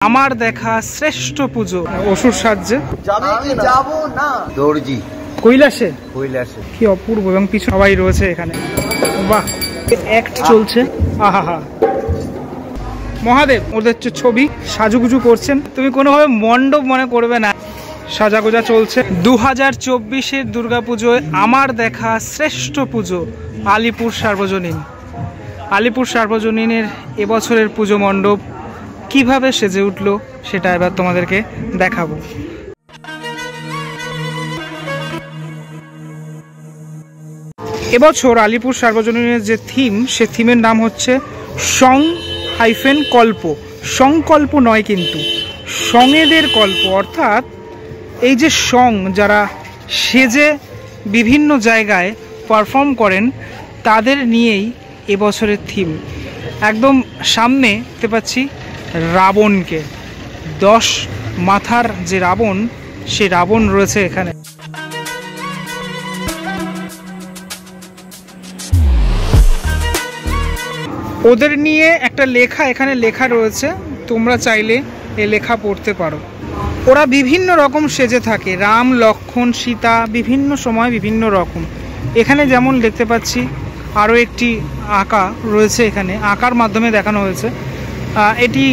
আমার দেখা শ্রেষ্ঠ পুজো অসুর সাহায্যে যাবো না দর্জি কৈলাসে কি অপূর্ব, এবং পিছু সবাই রয়েছে এখানে। বাহ, অ্যাক্ট চলছে। আহা, মহাদেব ওদের ছবি সাজুগুজু করছেন। তুমি কোনোভাবে মণ্ডপ মনে করবে না, সাজাগোজা চলছে। 2024-এর দুর্গাপুজোয় আমার দেখা শ্রেষ্ঠ পুজো আলিপুর সার্বজনীন। আলিপুর সার্বজনীনের এবছরের পুজো মণ্ডপ কিভাবে সেজে উঠলো সেটা এবার তোমাদেরকে দেখাবো। এবছর আলিপুর সার্বজনীনের যে থিম, সে থিমের নাম হচ্ছে সং-কল্প। সংকল্প নয়, কিন্তু সঙেদের কল্প। অর্থাৎ এই যে সং যারা সেজে বিভিন্ন জায়গায় পারফর্ম করেন, তাদের নিয়েই এবছরের থিম। একদম সামনে দেখতে পাচ্ছি রাবণকে, 10 মাথার যে রাবণ, সে রাবণ রয়েছে এখানে। ওদের নিয়ে একটা লেখা এখানে লেখা রয়েছে, তোমরা চাইলে এ লেখা পড়তে পারো। ওরা বিভিন্ন রকম সেজে থাকে, রাম, লক্ষ্মণ, সীতা, বিভিন্ন সময় বিভিন্ন রকম। এখানে যেমন দেখতে পাচ্ছি আরও একটি আঁকা রয়েছে, এখানে আঁকার মাধ্যমে দেখানো হয়েছে। এটি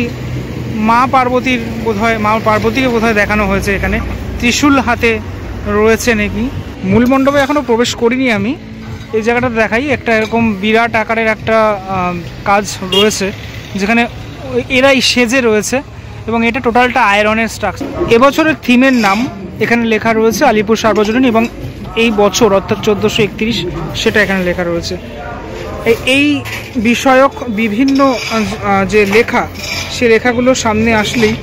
মা পার্বতীর পার্বতীকে বোধহয় দেখানো হয়েছে। এখানে ত্রিশূল হাতে রয়েছে নাকি। মূল মণ্ডপে এখনও প্রবেশ করিনি আমি। এই জায়গাটা দেখাই, একটা এরকম বিরাট আকারের একটা কাজ রয়েছে যেখানে এরাই সেজে রয়েছে, এবং এটা টোটালটা আয়রনের স্ট্রাকচার। এবছরের থিমের নাম এখানে লেখা রয়েছে আলিপুর সার্বজনীন, এবং এই বছর অর্থাৎ 1431 সেটা এখানে লেখা রয়েছে। এই বিষয়ক বিভিন্ন যে লেখা, সে লেখাগুলো সামনে আসলেই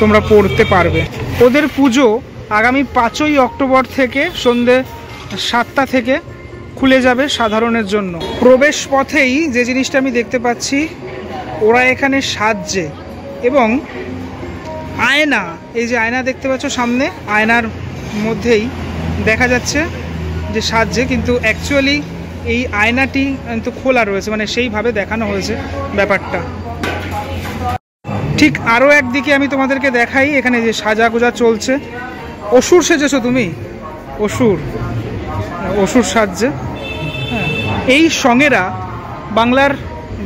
তোমরা পড়তে পারবে। ওদের পুজো আগামী 5ই অক্টোবর থেকে সন্ধ্যে 7টা থেকে খুলে যাবে সাধারণের জন্য। প্রবেশ পথেই যে জিনিসটা আমি দেখতে পাচ্ছি, ওরা এখানে সাজছে, এবং আয়না, এই যে আয়না দেখতে পাচ্ছ সামনে, আয়নার মধ্যেই দেখা যাচ্ছে যে সাজছে, কিন্তু অ্যাকচুয়ালি এই আয়নাটি কিন্তু খোলা রয়েছে, মানে সেইভাবে দেখানো হয়েছে ব্যাপারটা। ঠিক আরও একদিকে আমি তোমাদেরকে দেখাই, এখানে যে সাজাগোজা চলছে। অসুর সেজেছো তুমি? অসুর সাজছে। হ্যাঁ, এই সঙেরা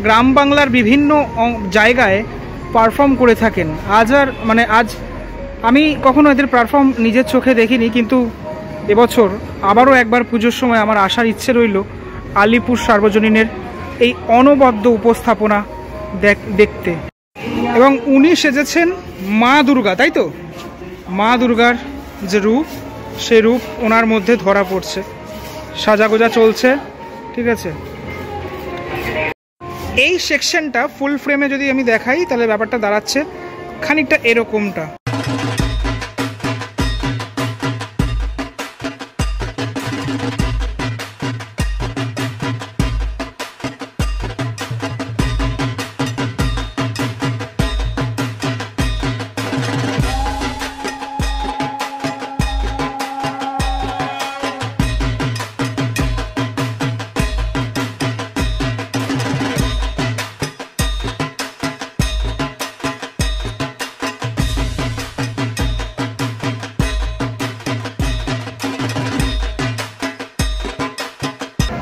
গ্রাম বাংলার বিভিন্ন জায়গায় পারফর্ম করে থাকেন। আজ আমি কখনো এদের পারফর্ম নিজের চোখে দেখিনি, কিন্তু এবছর আবারও একবার পুজোর সময় আমার আসার ইচ্ছে রইল আলিপুর সার্বজনীনের এই অনবদ্য উপস্থাপনা দেখতে। এবং উনি সেজেছেন মা দুর্গা, তাই তো? মা দুর্গার যে রূপ, সে রূপ ওনার মধ্যে ধরা পড়ছে। সাজাগোজা চলছে, ঠিক আছে। এই সেকশনটা ফুল ফ্রেমে যদি আমি দেখাই, তাহলে ব্যাপারটা দাঁড়াচ্ছে খানিকটা এরকমটা।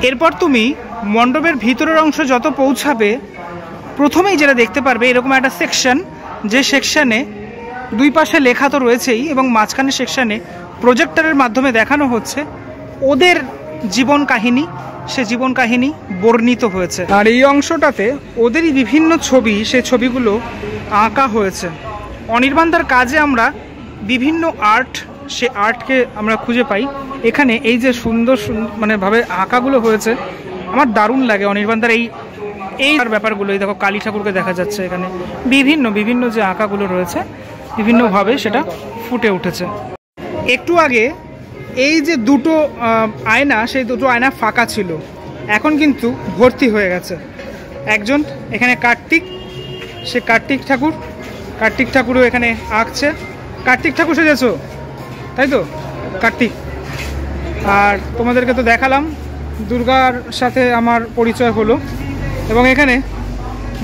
এরপর তুমি মণ্ডপের ভিতরের অংশ যত পৌঁছাবে, প্রথমেই যেটা দেখতে পারবে এরকম একটা সেকশন, যে সেকশনে দুই পাশে লেখা তো রয়েছেই, এবং মাঝখানে সেকশনে প্রজেক্টরের মাধ্যমে দেখানো হচ্ছে ওদের জীবন কাহিনী। সে জীবন কাহিনী বর্ণিত হয়েছে, আর এই অংশটাতে ওদেরই বিভিন্ন ছবি, সে ছবিগুলো আঁকা হয়েছে। অনির্বাণদার কাজে আমরা বিভিন্ন আর্ট, সে আর্টকে আমরা খুঁজে পাই এখানে। এই যে সুন্দর ভাবে আঁকাগুলো হয়েছে, আমার দারুণ লাগে অনির্বাণদার এই ব্যাপারগুলো। এই দেখো, কালী ঠাকুরকে দেখা যাচ্ছে এখানে। বিভিন্ন যে আঁকাগুলো রয়েছে, বিভিন্নভাবে সেটা ফুটে উঠেছে। একটু আগে এই যে দুটো আয়না, সেই দুটো আয়না ফাঁকা ছিল, এখন কিন্তু ভর্তি হয়ে গেছে। একজন এখানে কার্তিক, সে কার্তিক ঠাকুরও এখানে আঁকছে। কার্তিক ঠাকুর সেজেছো, তাই তো? কার্তিক। আর তোমাদেরকে তো দেখালাম, দুর্গার সাথে আমার পরিচয় হলো, এবং এখানে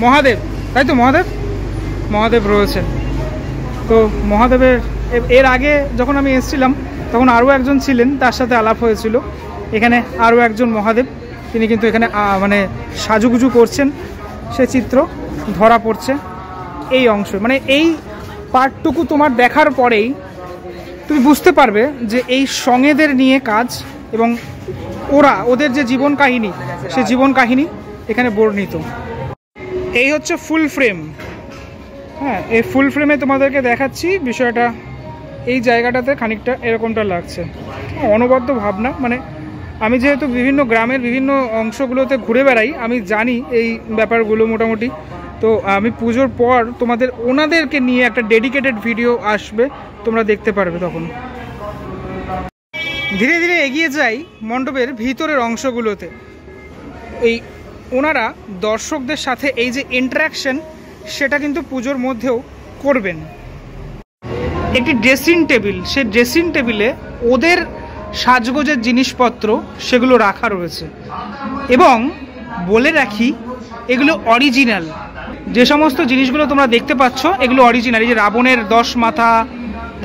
মহাদেব, তাই তো? মহাদেব রয়েছেন। তো মহাদেবের এর আগে যখন আমি এসেছিলাম তখন আরও একজন ছিলেন, তার সাথে আলাপ হয়েছিল। এখানে আরও একজন মহাদেব, তিনি কিন্তু এখানে মানে সাজুগুজু করছেন, সে চিত্র ধরা পড়ছে এই অংশ। মানে এই পার্টটুকু তোমার দেখার পরেই তুমি বুঝতে পারবে যে এই সঙ্গেদের নিয়ে কাজ এবং ওদের যে জীবন কাহিনী, সে জীবন কাহিনী এখানে বর্ণিত। এই হচ্ছে ফুল ফ্রেম। হ্যাঁ, এই ফুল ফ্রেমে তোমাদেরকে দেখাচ্ছি বিষয়টা। এই জায়গাটাতে খানিকটা এরকমটা লাগছে, অনবদ্য ভাবনা। মানে আমি যেহেতু বিভিন্ন গ্রামের বিভিন্ন অংশগুলোতে ঘুরে বেড়াই, আমি জানি এই ব্যাপারগুলো মোটামুটি। তো আমি পুজোর পর তোমাদের ওনাদেরকে নিয়ে একটা ডেডিকেটেড ভিডিও আসবে, তোমরা দেখতে পারবে তখন। ধীরে ধীরে এগিয়ে যাই মণ্ডপের ভিতরের অংশগুলোতে। এই ওনারা দর্শকদের সাথে এই যে ইন্টারাকশন, সেটা কিন্তু পুজোর মধ্যেও করবেন। একটি ড্রেসিং টেবিল, সেই ড্রেসিং টেবিলে ওদের সাজগোজের জিনিসপত্র সেগুলো রাখা রয়েছে। এবং বলে রাখি, এগুলো অরিজিনাল। যে সমস্ত জিনিসগুলো তোমরা দেখতে পাচ্ছ এগুলো অরিজিনাল। এই যে রাবণের 10 মাথা,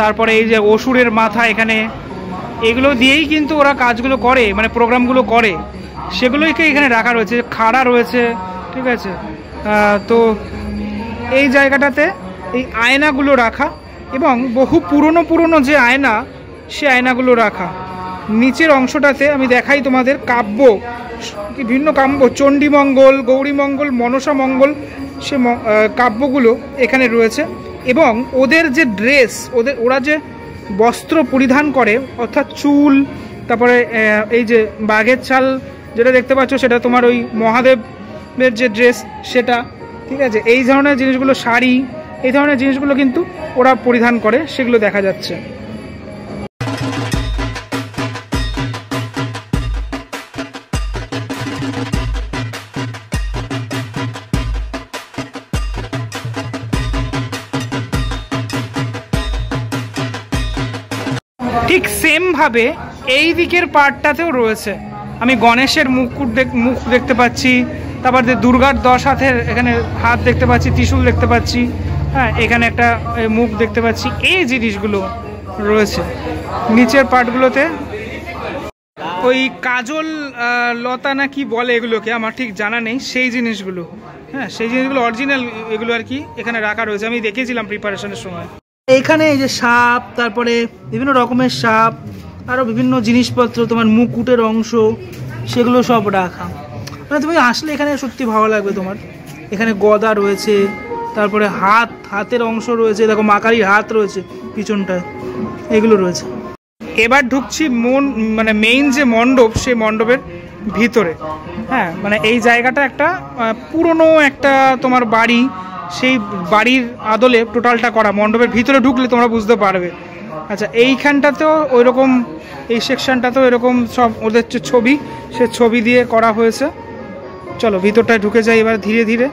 তারপরে এই যে অসুরের মাথা, এখানে এগুলো দিয়েই কিন্তু ওরা কাজগুলো করে, মানে প্রোগ্রামগুলো করে, সেগুলোইকে এখানে রাখা রয়েছে। খাড়া রয়েছে, ঠিক আছে। তো এই জায়গাটাতে এই আয়নাগুলো রাখা এবং বহু পুরনো যে আয়না, সে আয়নাগুলো রাখা। নিচের অংশটাতে আমি দেখাই তোমাদের কাব্য, বিভিন্ন কাব্য, চণ্ডীমঙ্গল, গৌরীমঙ্গল, মনসা মঙ্গল, সে কাব্যগুলো এখানে রয়েছে। এবং ওদের যে ড্রেস, ওরা যে বস্ত্র পরিধান করে, অর্থাৎ চুল, তারপরে এই যে বাঘের ছাল যেটা দেখতে পাচ্ছ, সেটা তোমার ওই মহাদেবের যে ড্রেস সেটা, ঠিক আছে। এই ধরনের জিনিসগুলো, শাড়ি, এই ধরনের জিনিসগুলো কিন্তু ওরা পরিধান করে, সেগুলো দেখা যাচ্ছে। ঠিক সেম ভাবে এই দিকের পার্টটাতেও রয়েছে। আমি গণেশের মুখ দেখতে পাচ্ছি, তারপর দুর্গার 10 হাতের এখানে হাত দেখতে পাচ্ছি, ত্রিশূল দেখতে পাচ্ছি, হ্যাঁ, এখানে একটা মুখ দেখতে পাচ্ছি। এই জিনিসগুলো রয়েছে নিচের পার্টগুলোতে। ওই কাজল লতা না কি বলে এগুলোকে, আমার ঠিক জানা নেই, সেই জিনিসগুলো, হ্যাঁ, সেই জিনিসগুলো অরিজিনাল এগুলো আর কি এখানে রাখা রয়েছে। আমি দেখেছিলাম প্রিপারেশনের সময়। এইখানে এই যে সাপ, তারপরে বিভিন্ন রকমের সাপ, আরও বিভিন্ন জিনিসপত্র, তোমার মুকুটের অংশ, সেগুলো সব রাখা। মানে তুমি আসলে এখানে সত্যি ভালো লাগবে তোমার। এখানে গদা রয়েছে, তারপরে হাতের অংশ রয়েছে, দেখো মা কালীর হাত রয়েছে পিছনটায়, এগুলো রয়েছে। এবার ঢুকছি মানে মেইন যে মণ্ডপ, সেই মণ্ডপের ভিতরে। হ্যাঁ, মানে এই জায়গাটা একটা পুরনো একটা তোমার বাড়ি, সেই বাড়ির আদলে টোটালটা করা। মণ্ডপের ভিতরে ঢুকলে তোমরা বুঝতে পারবে। আচ্ছা, এইখানটাতেও ওই রকম, এই সেকশনটাতেও এরকম সব ওদের যে ছবি, সে ছবি দিয়ে করা হয়েছে। চলো ভিতরটায় ঢুকে যাই এবার ধীরে ধীরে।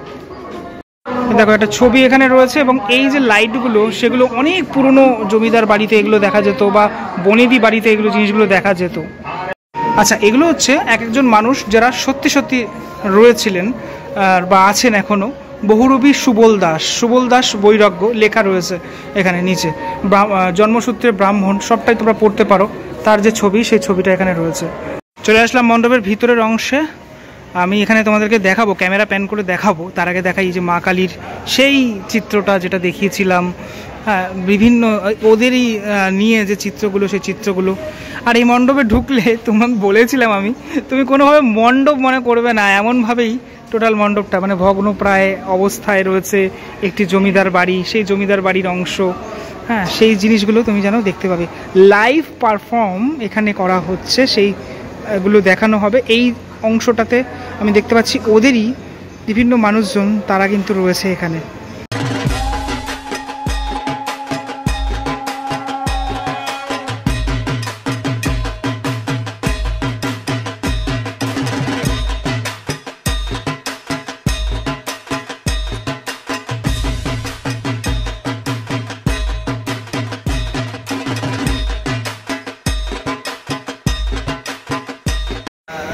দেখো একটা ছবি এখানে রয়েছে, এবং এই যে লাইটগুলো, সেগুলো অনেক পুরনো জমিদার বাড়িতে এগুলো দেখা যেত, বা বনেদি বাড়িতে এগুলো জিনিসগুলো দেখা যেত। আচ্ছা, এগুলো হচ্ছে এক একজন মানুষ যারা সত্যি সত্যি রয়েছিলেন বা আছেন এখনও। বহুরূপী সুবল দাস বৈরাগ্য লেখা রয়েছে এখানে নিচে। জন্মসূত্রে ব্রাহ্মণ, সবটাই তোমরা পড়তে পারো। তার যে ছবি, সেই ছবিটা এখানে রয়েছে। চলে আসলাম মণ্ডপের ভিতরের অংশে। আমি এখানে তোমাদেরকে দেখাবো, ক্যামেরা প্যান করে দেখাবো। তার আগে দেখাই যে মা কালীর সেই চিত্রটা যেটা দেখিয়েছিলাম, হ্যাঁ, বিভিন্ন ওদেরই নিয়ে যে চিত্রগুলো, সেই চিত্রগুলো। আর এই মণ্ডপে ঢুকলে তোমাকে বলেছিলাম আমি, তুমি কোনোভাবে মণ্ডপ মনে করবে না, এমনভাবেই টোটাল মণ্ডপটা মানে ভগ্ন প্রায় অবস্থায় রয়েছে। একটি জমিদার বাড়ি, সেই জমিদার বাড়ির অংশ, হ্যাঁ, সেই জিনিসগুলো তুমি যেন দেখতে পাবে। লাইভ পারফর্ম এখানে করা হচ্ছে, সেইগুলো দেখানো হবে। এই অংশটাতে আমি দেখতে পাচ্ছি ওদেরই বিভিন্ন মানুষজন, তারা কিন্তু রয়েছে এখানে।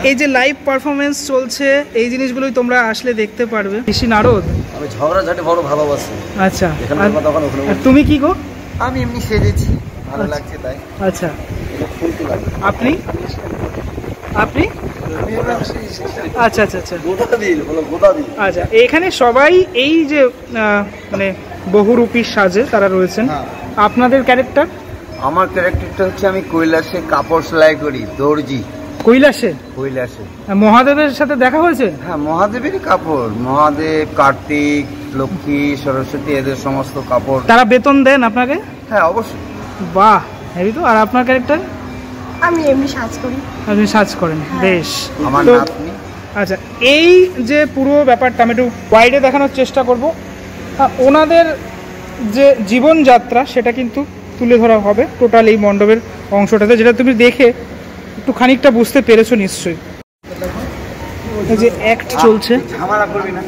এই যে লাইভ পারফরমেন্স চলছে, এই জিনিসগুলোই তোমরা আসলে দেখতে পারবে। ঋষি নারদ ওই ঝগড়াঝাটি বড় ভালোবাসে। আচ্ছা, এখানকার কথা ওখানে ওখানে আর তুমি কি গো? আমি এমনি সেজেছি, ভালো লাগছে তাই। আচ্ছা, এটা ফুলতে লাগে। আপনি আপনি আচ্ছা আচ্ছা আচ্ছা গোদাবিল বলো, গোদাবিল। আচ্ছা, এখানে সবাই এই যে মানে বহুরূপী সাজে তারা রয়েছেন। হ্যাঁ। আপনাদের ক্যারেক্টার? আমার ক্যারেক্টারটা হচ্ছে আমি কৈলাসে কাপড় সেলাই করি, দর্জি। কৈলাসে? কৈলাসে। মহাদেবের সাথে দেখা হয়েছে? হ্যাঁ, মহাদেবেরই কাপড়। মহাদেব, কার্তিক, লক্ষ্মী, সরস্বতী এদের সমস্ত কাপড়। তারা বেতন দেন আপনাকে? হ্যাঁ, অবশ্যই। বাহ, হেবি তো। আর আপনার ক্যারেক্টার? আমি এমনি সাজ করি। আপনি সাজ করেন, বেশ। আমার তো নাতনি। আচ্ছা, এই যে পুরো ব্যাপারটা আমি একটু ওয়াইডে দেখানোর চেষ্টা করব। ওনাদের যে জীবনযাত্রা সেটা কিন্তু তুলে ধরা হবে টোটাল এই মণ্ডপের অংশটাতে, যেটা তুমি দেখে একটু খানিকটা বুঝতে পেরেছো নিশ্চয়ই। এই যে অ্যাক্ট চলছে, ঝামেলা করবি না।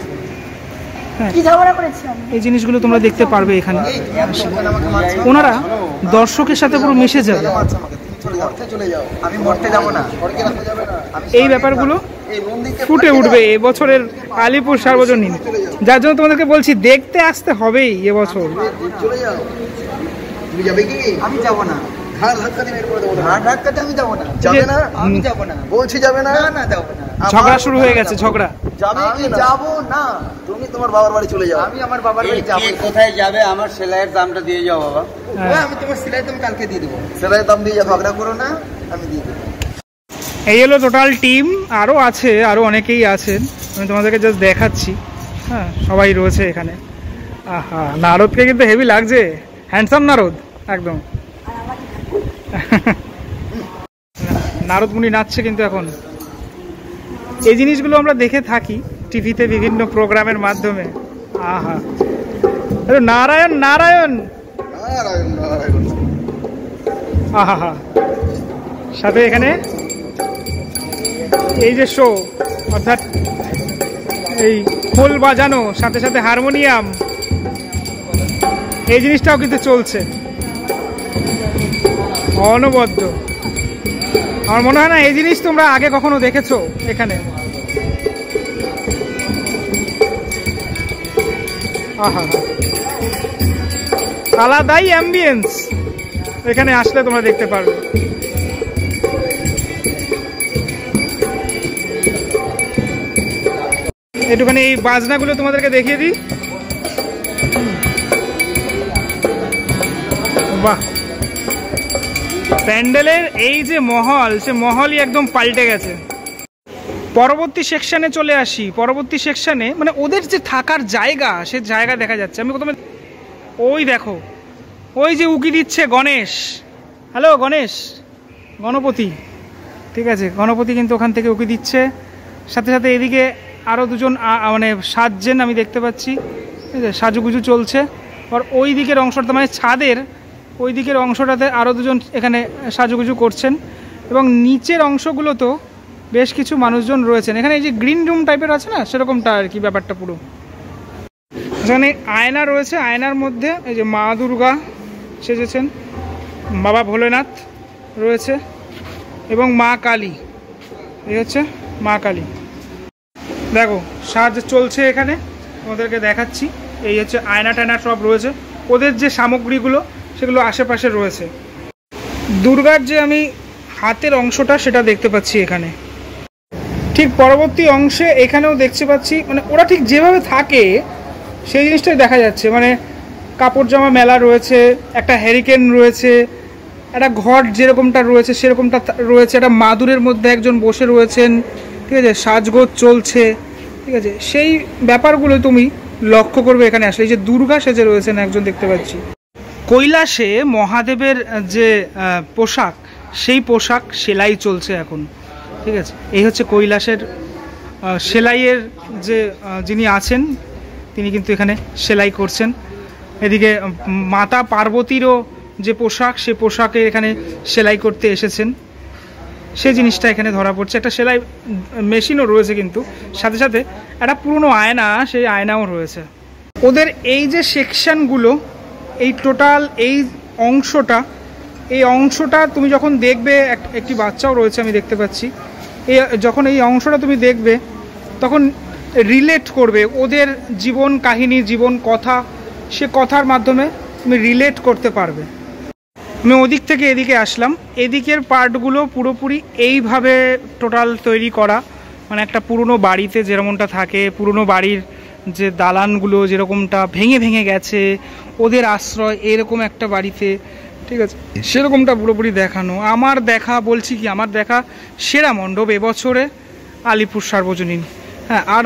কি ঝগড়া করেছি আমি? এই জিনিসগুলো তোমরা দেখতে পারবে এখানে। ওনারা দর্শকের সাথে পুরো মিশে যাবে। আমি মরতে যাব না। এই ব্যাপারগুলো ফুটে উঠবে এবছরের আলিপুর সার্বজনীন, যার জন্য তোমাদেরকে বলছি দেখতে আসতে হবেই এবছর। তুমি যাবে কি? আমি যাব না। ঘাড় ধাক্কা দিয়ে বের করে দেবো। ঘাড় ধাক্কাতে আমি যাব না। যাবে না? আমি যাব না। বলছি যাবে না? না, যাব না। ঝগড়া শুরু হয়ে গেছে, ঝগড়া। যাবে কি? যাব না। তুমি তোমার বাবার বাড়ি চলে যাও। আমি আমার বাবার বাড়ি যাব। কোথায় যাবে? আমার সেলাইয়ের দামটা দিয়ে যাও বাবা। আমি তোমার সেলাই দাম কালকে দিয়ে দেবো। সেলাইয়ের দাম দিয়ে যাও, ঝগড়া করো না, আমি দিয়ে দেবো। এই হলো টোটাল টিম। আরও আছে, আরও অনেকেই আছেন, আমি তোমাদেরকে জাস্ট দেখাচ্ছি। হ্যাঁ, সবাই রয়েছে এখানে। আহা, নারদকে কিন্তু হেভি লাগছে, হ্যান্ডসাম নারদ একদম। নারদ মুনি নাচছে কিন্তু এখন। এই জিনিসগুলো আমরা দেখে থাকি টিভিতে বিভিন্ন প্রোগ্রামের মাধ্যমে। আহা, নারায়ণ নারায়ণ, আহা, সাথে এখানে এই যে শো, অর্থাৎ এই খোল বাজানো, সাথে সাথে হারমোনিয়াম, এই জিনিসটাও কিন্তু চলছে অনবদ্য। আমার মনে হয় না এই জিনিস তোমরা আগে কখনো দেখেছো এখানে। আহা, আলাদাই অ্যাম্বিয়েন্স এখানে আসলে তোমরা দেখতে পারবে। একটুখানি এই বাজনাগুলো তোমাদেরকে দেখিয়ে দিই। বাহ, প্যান্ডেলের এই যে মহল, সে মহলই একদম পাল্টে গেছে। পরবর্তী সেকশনে চলে আসি। পরবর্তী সেকশনে মানে ওদের যে থাকার জায়গা, সে জায়গা দেখা যাচ্ছে। আমি প্রথমে ওই দেখো, ওই যে উকি দিচ্ছে গণেশ। হ্যালো গণেশ, গণপতি, ঠিক আছে, গণপতি কিন্তু ওখান থেকে উকি দিচ্ছে। সাথে সাথে এদিকে আরও দুজন মানে সাজছেন আমি দেখতে পাচ্ছি, ঠিক আছে, সাজুগুজু চলছে। আর ওই দিকের অংশটা মানে ছাদের ওই দিকের অংশটাতে আরও দুজন এখানে সাজুগুজু করছেন, এবং নিচের অংশগুলোতেও বেশ কিছু মানুষজন রয়েছেন। এখানে এই যে গ্রিন রুম টাইপের আছে না, সেরকমটা আর কি ব্যাপারটা পুরো। এখানে আয়না রয়েছে, আয়নার মধ্যে এই যে মা দুর্গা সেজেছেন, বাবা ভোলেনাথ রয়েছে এবং মা কালী। এই হচ্ছে মা কালী। দেখো সাজ চলছে এখানে, তোমাদেরকে দেখাচ্ছি। এই হচ্ছে আয়না টায়না সব রয়েছে, ওদের যে সামগ্রীগুলো সেগুলো আশেপাশে রয়েছে। দুর্গার যে আমি হাতের অংশটা সেটা দেখতে পাচ্ছি এখানে। ঠিক পরবর্তী অংশে এখানেও দেখতে পাচ্ছি, মানে ওরা ঠিক যেভাবে থাকে সেই জিনিসটাই দেখা যাচ্ছে। মানে কাপড় জামা মেলা রয়েছে, একটা হ্যারিকেন রয়েছে, একটা ঘট যেরকমটা রয়েছে সেরকমটা রয়েছে, একটা মাদুরের মধ্যে একজন বসে রয়েছেন, ঠিক আছে, সাজগোজ চলছে, ঠিক আছে। সেই ব্যাপারগুলো তুমি লক্ষ্য করবে এখানে আসলে। এই যে দুর্গা সেজে রয়েছেন একজন দেখতে পাচ্ছি। কৈলাসে মহাদেবের যে পোশাক, সেই পোশাক সেলাই চলছে এখন, ঠিক আছে। এই হচ্ছে কৈলাসের সেলাইয়ের যে যিনি আছেন তিনি কিন্তু এখানে সেলাই করছেন। এদিকে মাতা পার্বতীরও যে পোশাক, সে পোশাকে এখানে সেলাই করতে এসেছেন, সেই জিনিসটা এখানে ধরা পড়ছে। একটা সেলাই মেশিনও রয়েছে, কিন্তু সাথে সাথে একটা পুরনো আয়না, সেই আয়নাও রয়েছে। ওদের এই যে সেকশনগুলো, এই টোটাল এই অংশটা তুমি যখন দেখবে, একটি বাচ্চাও রয়েছে আমি দেখতে পাচ্ছি। যখন এই অংশটা তুমি দেখবে তখন রিলেট করবে, ওদের জীবন কাহিনী, জীবন কথা, সে কথার মাধ্যমে তুমি রিলেট করতে পারবে। আমি ওদিক থেকে এদিকে আসলাম, এদিকের পার্টগুলো পুরোপুরি এইভাবে টোটাল তৈরি করা, মানে একটা পুরনো বাড়িতে যেরকমটা থাকে, পুরনো বাড়ির যে দালানগুলো যেরকমটা ভেঙে ভেঙে গেছে, ওদের আশ্রয় এরকম একটা বাড়িতে, ঠিক আছে, সেরকমটা পুরোপুরি দেখানো। আমার দেখা, বলছি কি, আমার দেখা সেরা মণ্ডপ এবছরে আলিপুর সার্বজনীন। হ্যাঁ, আর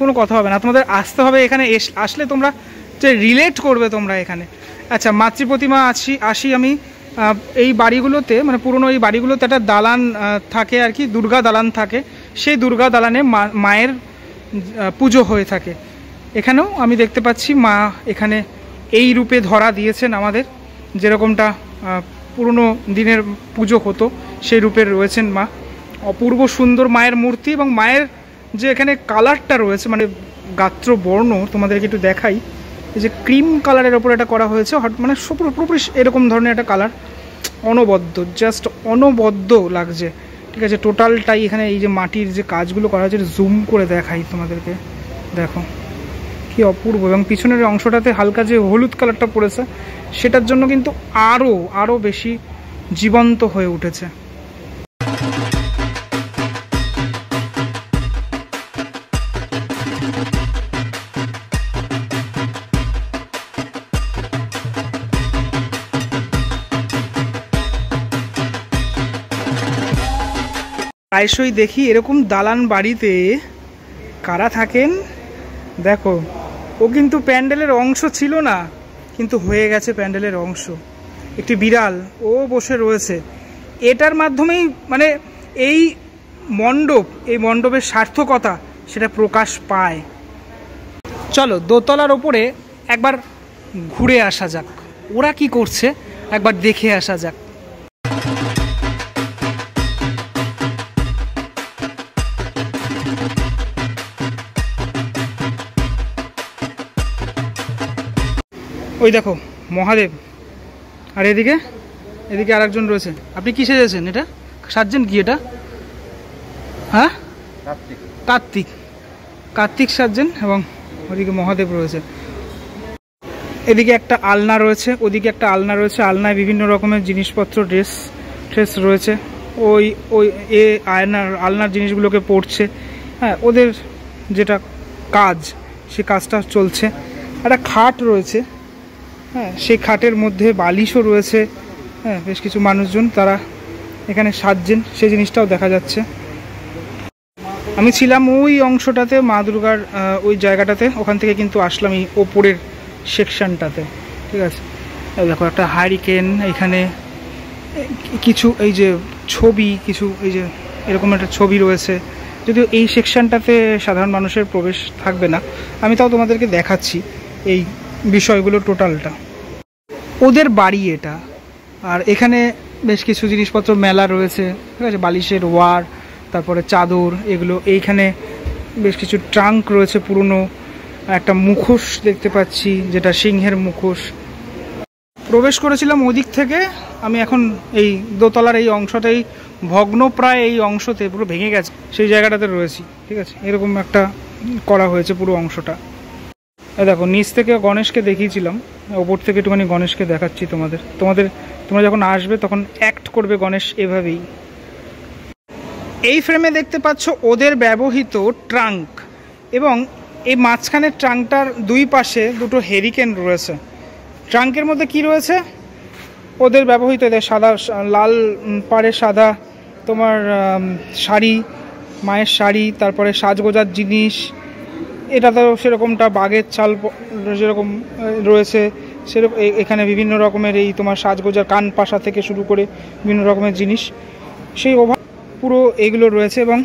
কোনো কথা হবে না, তোমাদের আসতে হবে এখানে, আসলে তোমরা যে রিলেট করবে তোমরা এখানে। আচ্ছা, মাতৃ প্রতিমা আসি আমি। এই বাড়িগুলোতে, মানে পুরনো এই বাড়িগুলোতে একটা দালান থাকে আর কি, দুর্গা দালান থাকে। সেই দুর্গা দালানে মায়ের পুজো হয়ে থাকে। এখানেও আমি দেখতে পাচ্ছি মা এখানে এই রূপে ধরা দিয়েছেন আমাদের, যেরকমটা পুরনো দিনের পুজো হতো সেই রূপে রয়েছেন মা। অপূর্ব সুন্দর মায়ের মূর্তি, এবং মায়ের যে এখানে কালারটা রয়েছে, মানে গাত্র বর্ণ তোমাদেরকে একটু দেখাই। এই যে ক্রিম কালারের ওপর এটা করা হয়েছে, মানে পুরোপুরি এরকম ধরনের একটা কালার, অনবদ্য, জাস্ট অনবদ্য লাগছে, ঠিক আছে। টোটালটাই এখানে এই যে মাটির যে কাজগুলো করা হয়েছে, জুম করে দেখাই তোমাদেরকে, দেখো কি অপূর্ব। এবং পিছনের অংশটাতে হালকা যে হলুদ কালারটা পড়েছে, সেটার জন্য কিন্তু আরও বেশি জীবন্ত হয়ে উঠেছে। প্রায়শই দেখি এরকম দালান বাড়িতে কারা থাকেন। দেখো, ও কিন্তু প্যান্ডেলের অংশ ছিল না, কিন্তু হয়ে গেছে প্যান্ডেলের অংশ। একটি বিড়াল, ও বসে রয়েছে। এটার মাধ্যমেই মানে এই মণ্ডপের সার্থকতা সেটা প্রকাশ পায়। চলো দোতলার ওপরে একবার ঘুরে আসা যাক, ওরা কি করছে একবার দেখে আসা যাক। ওই দেখো মহাদেব, আর এদিকে আরেকজন রয়েছে। আপনি কি সেজেছেন? এটা সাজছেন কি এটা? হ্যাঁ, কার্তিক সাজছেন, এবং ওদিকে মহাদেব রয়েছে। এদিকে একটা আলনা রয়েছে, ওদিকে একটা আলনা রয়েছে। আলনায় বিভিন্ন রকমের জিনিসপত্র, ড্রেস রয়েছে। ওই আলনার জিনিসগুলোকে পড়ছে। হ্যাঁ, ওদের যেটা কাজ, সে কাজটা চলছে। একটা খাট রয়েছে, হ্যাঁ, সেই খাটের মধ্যে বালিশও রয়েছে। হ্যাঁ, বেশ কিছু মানুষজন তারা এখানে সাজছেন, সেই জিনিসটাও দেখা যাচ্ছে। আমি ছিলাম ওই অংশটাতে, মা দুর্গার ওই জায়গাটাতে, ওখান থেকে কিন্তু আসলাম এই ওপরের সেকশনটাতে, ঠিক আছে। দেখো একটা হারিকেন, এখানে কিছু এই যে ছবি, কিছু এই যে এরকম একটা ছবি রয়েছে। যদিও এই সেকশনটাতে সাধারণ মানুষের প্রবেশ থাকবে না, আমি তাও তোমাদেরকে দেখাচ্ছি এই বিষয়গুলো টোটালটা। ওদের বাড়ি এটা, আর এখানে বেশ কিছু জিনিসপত্র মেলা রয়েছে, ঠিক আছে। বালিশের ওয়ার, তারপরে চাদর, এগুলো। এইখানে বেশ কিছু ট্রাঙ্ক রয়েছে পুরনো, একটা মুখোশ দেখতে পাচ্ছি, যেটা সিংহের মুখোশ। প্রবেশ করেছিলাম ওদিক থেকে, আমি এখন এই দোতলার এই অংশটাই ভগ্নপ্রায়, এই অংশতে পুরো ভেঙে গেছে, সেই জায়গাটাতে রয়েছি, ঠিক আছে। এরকম একটা করা হয়েছে পুরো অংশটা। দেখো নিচ থেকে গণেশকে দেখিয়েছিলাম, ওপর থেকে একটুখানি গণেশকে দেখাচ্ছি তোমরা যখন আসবে তখন অ্যাক্ট করবে গণেশ এভাবেই। এই ফ্রেমে দেখতে পাচ্ছ ওদের ব্যবহৃত ট্রাঙ্ক, এবং এই মাঝখানের ট্রাঙ্কটার দুই পাশে দুটো হেরিকেন রয়েছে। ট্রাঙ্কের মধ্যে কি রয়েছে? ওদের ব্যবহৃত, এদের সাদা, লাল পাড়ে সাদা তোমার শাড়ি, মায়ের শাড়ি, তারপরে সাজগোজার জিনিস। এটাতেও সেরকমটা বাঘের চাল যেরকম রয়েছে, সেরকম এখানে বিভিন্ন রকমের এই তোমার সাজগোজার কান পাশা থেকে শুরু করে বিভিন্ন রকমের জিনিস, সেই ওভার পুরো এগুলো রয়েছে। এবং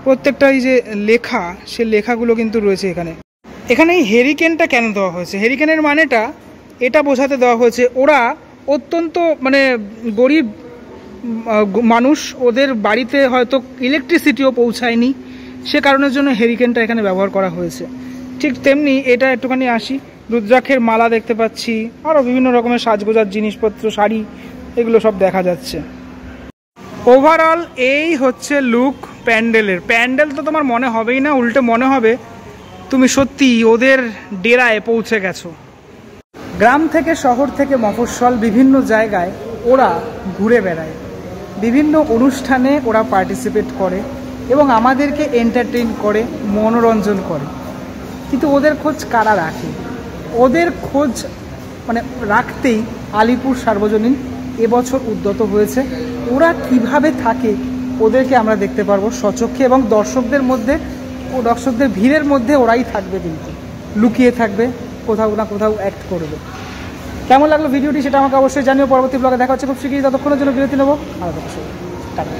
প্রত্যেকটা এই যে লেখা, সে লেখাগুলো কিন্তু রয়েছে এখানে। এখানে এই হেরিকেনটা কেন দেওয়া হয়েছে? হেরিকেনের মানেটা এটা বোঝাতে দেওয়া হয়েছে, ওরা অত্যন্ত মানে গরিব মানুষ, ওদের বাড়িতে হয়তো ইলেকট্রিসিটিও পৌঁছায়নি, সে কারণের জন্য হেরিকেনটা এখানে ব্যবহার করা হয়েছে। ঠিক তেমনি এটা একটুখানি আসি, রুদ্রাক্ষের মালা দেখতে পাচ্ছি, আরও বিভিন্ন রকমের সাজগোজার জিনিসপত্র, শাড়ি, এগুলো সব দেখা যাচ্ছে। ওভারঅল এই হচ্ছে লুক প্যান্ডেল তো তোমার মনে হবেই না, উল্টে মনে হবে তুমি সত্যি ওদের ডেরায় পৌঁছে গেছো। গ্রাম থেকে শহর থেকে মফস্বল বিভিন্ন জায়গায় ওরা ঘুরে বেড়ায়, বিভিন্ন অনুষ্ঠানে ওরা পার্টিসিপেট করে এবং আমাদেরকে এন্টারটেইন করে, মনোরঞ্জন করে। কিন্তু ওদের খোঁজ কারা রাখে? ওদের খোঁজ মানে রাখতেই আলিপুর সার্বজনীন এবছর উদ্যত হয়েছে। ওরা কিভাবে থাকে ওদেরকে আমরা দেখতে পারবো স্বচক্ষে, এবং দর্শকদের ভিড়ের মধ্যে ওরাই থাকবে, কিন্তু লুকিয়ে থাকবে, কোথাও না কোথাও অ্যাক্ট করবে। কেমন লাগলো ভিডিওটি সেটা আমাকে অবশ্যই জানিও। পরবর্তী ব্লগে দেখা হচ্ছে খুব শীঘ্রই, ততক্ষণের জন্য বিরতি নেবো। টাটা।